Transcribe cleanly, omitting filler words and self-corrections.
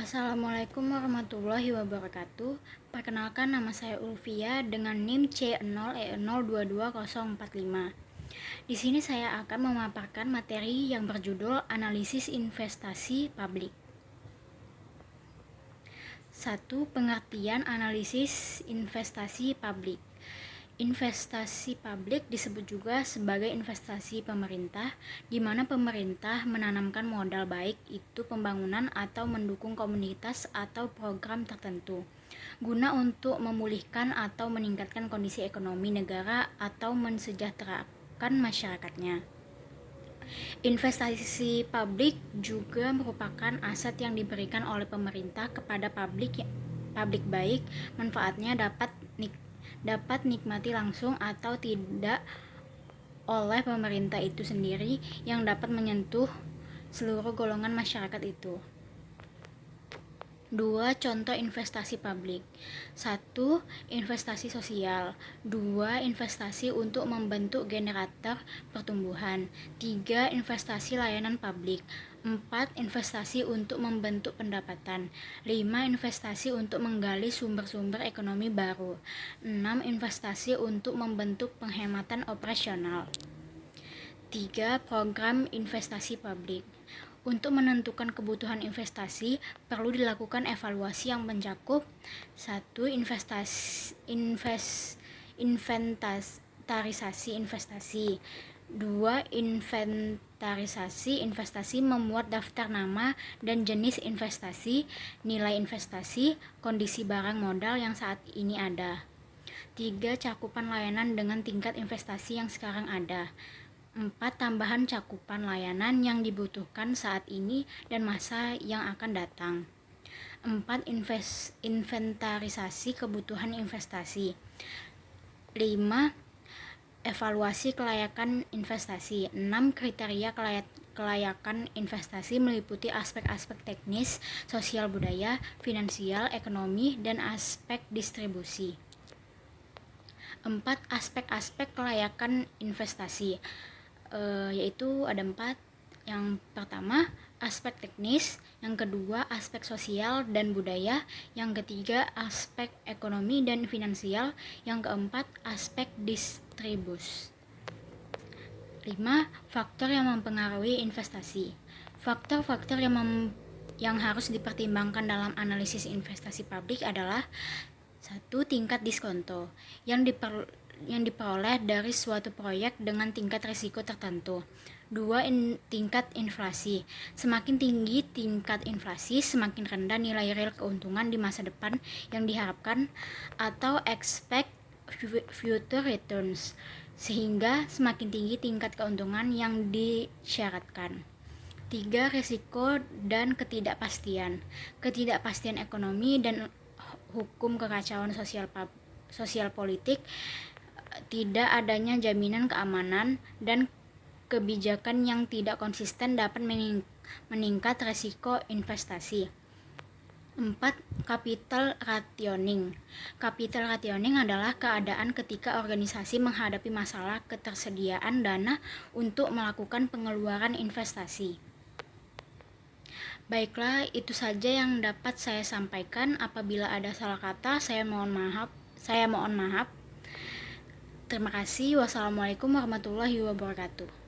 Assalamualaikum warahmatullahi wabarakatuh. Perkenalkan, nama saya Ulfia dengan NIM C0E022045. Di sini saya akan memaparkan materi yang berjudul Analisis Investasi Publik. 1. Pengertian analisis investasi publik. Investasi publik disebut juga sebagai investasi pemerintah, di mana pemerintah menanamkan modal baik itu pembangunan atau mendukung komunitas atau program tertentu, guna untuk memulihkan atau meningkatkan kondisi ekonomi negara atau mensejahterakan masyarakatnya. Investasi publik juga merupakan aset yang diberikan oleh pemerintah kepada publik baik manfaatnya dapat nikmati langsung atau tidak oleh pemerintah itu sendiri yang dapat menyentuh seluruh golongan masyarakat itu. 2. Contoh investasi publik. 1. Investasi sosial. 2. Investasi untuk membentuk generator pertumbuhan. 3. Investasi layanan publik. 4. Investasi untuk membentuk pendapatan. 5. Investasi untuk menggali sumber-sumber ekonomi baru. 6. Investasi untuk membentuk penghematan operasional. 3. Program investasi publik. Untuk menentukan kebutuhan investasi, perlu dilakukan evaluasi yang mencakup 1. Inventarisasi investasi. 2. Inventarisasi investasi memuat daftar nama dan jenis investasi, nilai investasi, kondisi barang modal yang saat ini ada. 3. Cakupan layanan dengan tingkat investasi yang sekarang ada. 4. Tambahan cakupan layanan yang dibutuhkan saat ini dan masa yang akan datang. 4. Inventarisasi kebutuhan investasi. 5. Evaluasi kelayakan investasi. 6. Kriteria kelayakan investasi meliputi aspek-aspek teknis, sosial budaya, finansial, ekonomi, dan aspek distribusi. 4. Aspek-aspek kelayakan investasi yaitu ada 4. Yang pertama, aspek teknis. Yang kedua, aspek sosial dan budaya. Yang ketiga, aspek ekonomi dan finansial. Yang keempat, aspek distribusi. 5. Faktor yang mempengaruhi investasi. Faktor-faktor yang harus dipertimbangkan dalam analisis investasi publik adalah 1. Tingkat diskonto yang diperoleh dari suatu proyek dengan tingkat risiko tertentu. 2. Tingkat inflasi. Semakin tinggi tingkat inflasi, semakin rendah nilai real keuntungan di masa depan yang diharapkan atau expect future returns, sehingga semakin tinggi tingkat keuntungan yang disyaratkan. 3. Risiko dan ketidakpastian. Ketidakpastian ekonomi dan hukum, kekacauan sosial politik, tidak adanya jaminan keamanan, dan kebijakan yang tidak konsisten dapat meningkat risiko investasi. 4. Capital rationing. Capital rationing adalah keadaan ketika organisasi menghadapi masalah ketersediaan dana untuk melakukan pengeluaran investasi. Baiklah, itu saja yang dapat saya sampaikan. Apabila ada salah kata, saya mohon maaf. Terima kasih. Wassalamualaikum warahmatullahi wabarakatuh.